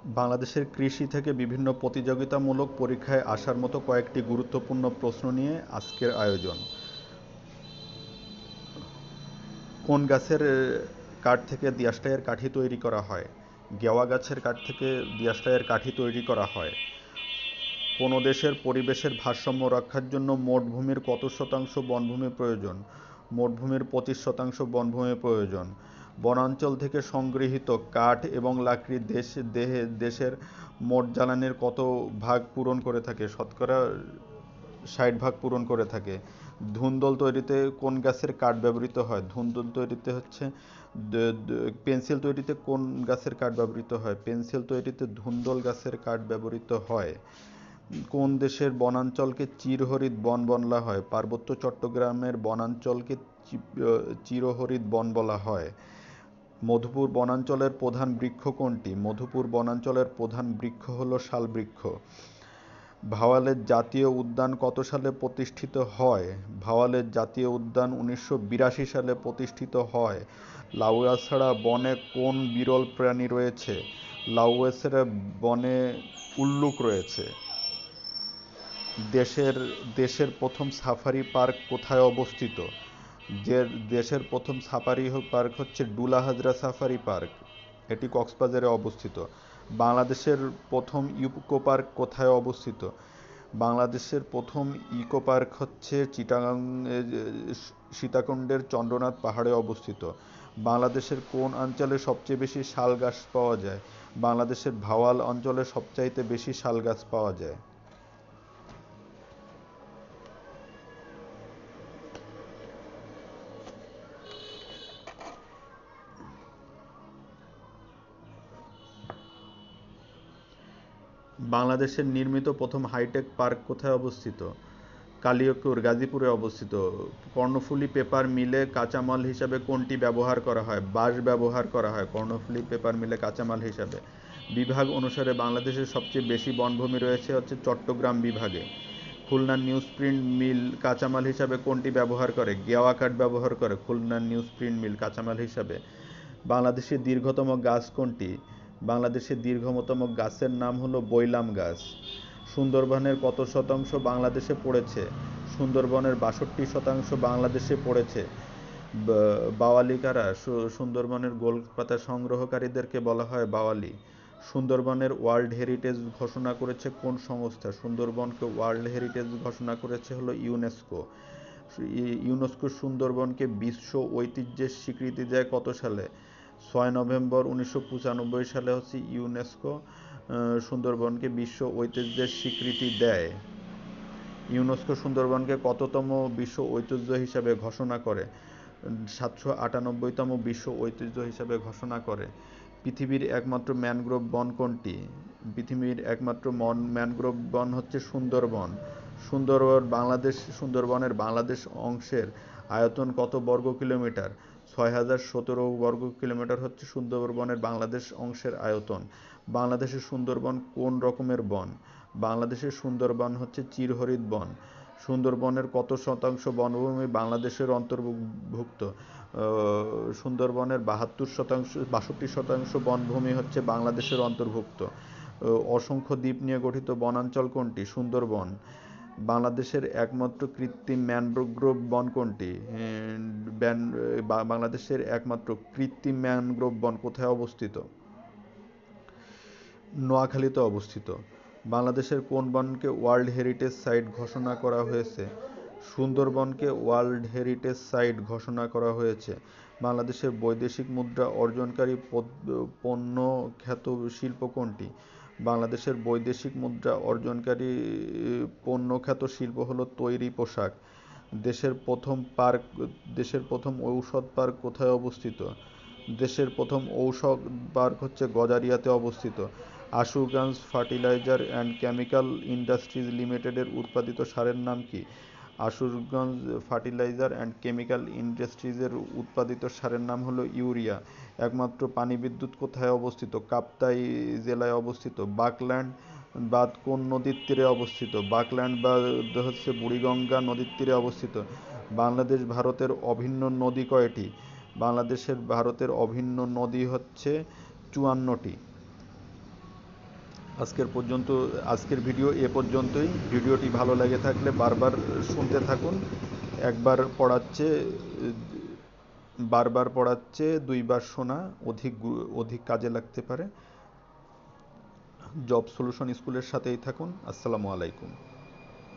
বাংলাদেশের কৃষি থেকে বিভিন্ন প্রতিযোগিতামূলক পরীক্ষায় আসার মতো কয়েকটি গুরুত্বপূর্ণ প্রশ্ন নিয়ে আজকের আয়োজন। কোন গাছের কাঠ থেকে দিয়াশলাইয়ের কাঠি তৈরি করা হয়? গেওয়া গাছের কাঠ থেকে দিয়াশলাইয়ের কাঠি তৈরি করা হয়। কোনো দেশের পরিবেশের ভারসাম্য রক্ষার জন্য মোট ভূমির কত শতাংশ বনভূমি প্রয়োজন? মোট ভূমির 25% বনভূমি প্রয়োজন। বনাঞ্চল থেকে সংগৃহীত কাঠ এবং লাকড়ি দেশের মোট জ্বালানির কত ভাগ পূরণ করে থাকে? শতকরা 60% পূরণ করে থাকে। ধুন্দল তৈরিতে কোন গাছের কাঠ ব্যবহৃত হয়? ধুন্দল তৈরিতে হচ্ছে পেন্সিল তৈরিতে কোন গাছের কাঠ ব্যবহৃত হয়? পেন্সিল তৈরিতে ধুন্দল গাছের কাঠ ব্যবহৃত হয়। কোন দেশের বনাঞ্চলকে চিরহরিৎ বন বলা হয়? পার্বত্য চট্টগ্রামের বনাঞ্চলকে চিরহরিৎ বন বলা হয়। মধুপুর বনাঞ্চলের প্রধান বৃক্ষ কোনটি? মধুপুর বনাঞ্চলের প্রধান বৃক্ষ হল শাল বৃক্ষ। ভাওয়ালের জাতীয় উদ্যান কত সালে প্রতিষ্ঠিত হয়? ভাওয়ালের জাতীয় উদ্যান 1982 সালে প্রতিষ্ঠিত হয়। লাউয়াছড়া বনে কোন বিরল প্রাণী রয়েছে? লাউয়াছড়া বনে উল্লুক রয়েছে। দেশের প্রথম সাফারি পার্ক কোথায় অবস্থিত? দেশের প্রথম সাফারি পার্ক হচ্ছে ডুলা হাজরা সাফারি পার্ক, এটি কক্সবাজারে অবস্থিত। বাংলাদেশের প্রথম ইকো পার্ক কোথায় অবস্থিত? বাংলাদেশের প্রথম ইকো পার্ক হচ্ছে চিটাগাং সীতাকুণ্ডের চন্দ্রনাথ পাহাড়ে অবস্থিত। বাংলাদেশের কোন অঞ্চলে সবচেয়ে বেশি শাল গাছ পাওয়া যায়? বাংলাদেশের ভাওয়াল অঞ্চলে সবচাইতে বেশি শাল গাছ পাওয়া যায়। বাংলাদেশের নির্মিত প্রথম হাইটেক পার্ক কোথায় অবস্থিত? কালিয়াকৈর, গাজীপুরে অবস্থিত। কর্ণফুলী পেপার মিলে কাঁচামাল হিসাবে কোনটি ব্যবহার করা হয়? বাঁশ ব্যবহার করা হয় কর্ণফুলী পেপার মিলে কাঁচামাল হিসাবে। বিভাগ অনুসারে বাংলাদেশের সবচেয়ে বেশি বনভূমি রয়েছে হচ্ছে চট্টগ্রাম বিভাগে। খুলনা নিউজ প্রিন্ট মিল কাঁচামাল হিসাবে কোনটি ব্যবহার করে? গেওয়া কাঠ ব্যবহার করে খুলনা নিউজ প্রিন্ট মিল কাঁচামাল হিসাবে। বাংলাদেশের দীর্ঘতম গাছ কোনটি? বাংলাদেশের দীর্ঘতম গাছের নাম হলো বৈলাম গাছ। সুন্দরবনের কত শতাংশ বাংলাদেশে পড়েছে? সুন্দরবনের 62% বাংলাদেশে পড়েছে। বাওয়ালি কারা? সুন্দরবনের গোলপাতা সংগ্রহকারীদেরকে বলা হয় বাওয়ালি। সুন্দরবনের ওয়ার্ল্ড হেরিটেজ ঘোষণা করেছে কোন সংস্থা? সুন্দরবনকে ওয়ার্ল্ড হেরিটেজ ঘোষণা করেছে হলো ইউনেস্কো। ইউনেস্কো সুন্দরবনকে বিশ্ব ঐতিহ্যের স্বীকৃতি দেয় কত সালে? 6 নভেম্বর 1995 সালে হচ্ছে ইউনেস্কো সুন্দরবনকে বিশ্ব ঐতিহ্যের স্বীকৃতি দেয়। ইউনেস্কো সুন্দরবনকে কততম বিশ্ব ঐতিহ্য হিসাবে ঘোষণা করে? 798তম বিশ্ব ঐতিহ্য হিসাবে ঘোষণা করে। পৃথিবীর একমাত্র ম্যানগ্রোভ বন কোনটি? পৃথিবীর একমাত্র ম্যানগ্রোভ বন হচ্ছে সুন্দরবন। সুন্দরবনের বাংলাদেশ অংশের আয়তন কত বর্গ কিলোমিটার? 6017 বর্গ কিলোমিটার হচ্ছে সুন্দরবনের বাংলাদেশ অংশের আয়তন। বাংলাদেশের সুন্দরবন কোন রকমের বন? বাংলাদেশের সুন্দরবন হচ্ছে চিরহরিৎ বন। সুন্দরবনের কত শতাংশ বনভূমি বাংলাদেশের অন্তর্ভুক্ত? সুন্দরবনের 62% বনভূমি হচ্ছে বাংলাদেশের অন্তর্ভুক্ত। অসংখ্য দ্বীপ নিয়ে গঠিত বনাঞ্চল কোনটি? সুন্দরবন। বাংলাদেশের একমাত্র কৃত্রিম ম্যানগ্রোভ বন কোনটি? বাংলাদেশের একমাত্র কৃত্রিম ম্যানগ্রোভ বন কোথায় অবস্থিত? নোয়াখালীতে অবস্থিত। বাংলাদেশের কোন বনকে ওয়ার্ল্ড হেরিটেজ সাইট ঘোষণা করা হয়েছে? সুন্দরবনকে ওয়ার্ল্ড হেরিটেজ সাইট ঘোষণা করা হয়েছে। বাংলাদেশের বৈদেশিক মুদ্রা অর্জনকারী পণ্যখ্যাত শিল্প কোনটি? বাংলাদেশের বৈদেশিক মুদ্রা অর্জনকারী পণ্যখ্যাত শিল্প হলো তৈরি পোশাক। দেশের প্রথম ঔষধ পার্ক কোথায় অবস্থিত? দেশের প্রথম ঔষধ পার্ক হচ্ছে গজারিয়াতে অবস্থিত। Ashuganj fertiliser and chemical industries লিমিটেডের উৎপাদিত সারের নাম কি? আশুগঞ্জ ফার্টিলাইজার অ্যান্ড কেমিক্যাল ইন্ডাস্ট্রিজের উৎপাদিত সারের নাম হলো ইউরিয়া। একমাত্র পানি বিদ্যুৎ কোথায় অবস্থিত? কাপ্তাই জেলায় অবস্থিত। বাকল্যান্ড বাঁধ কোন নদীর তীরে অবস্থিত? বাকল্যান্ড বাঁধ হচ্ছে বুড়িগঙ্গা নদীর তীরে অবস্থিত। বাংলাদেশ ভারতের অভিন্ন নদী কয়টি? ভারতের অভিন্ন নদী হচ্ছে 54টি। আজকের ভিডিও এ পর্যন্তই। ভিডিওটি ভালো লেগে থাকলে বারবার শুনতে থাকুন। একবার পড়াচ্ছে বারবার পড়াচ্ছে, দুইবার শোনা অধিক কাজে লাগতে পারে। জব সলিউশন স্কুলের সাথেই থাকুন। আসসালামু আলাইকুম।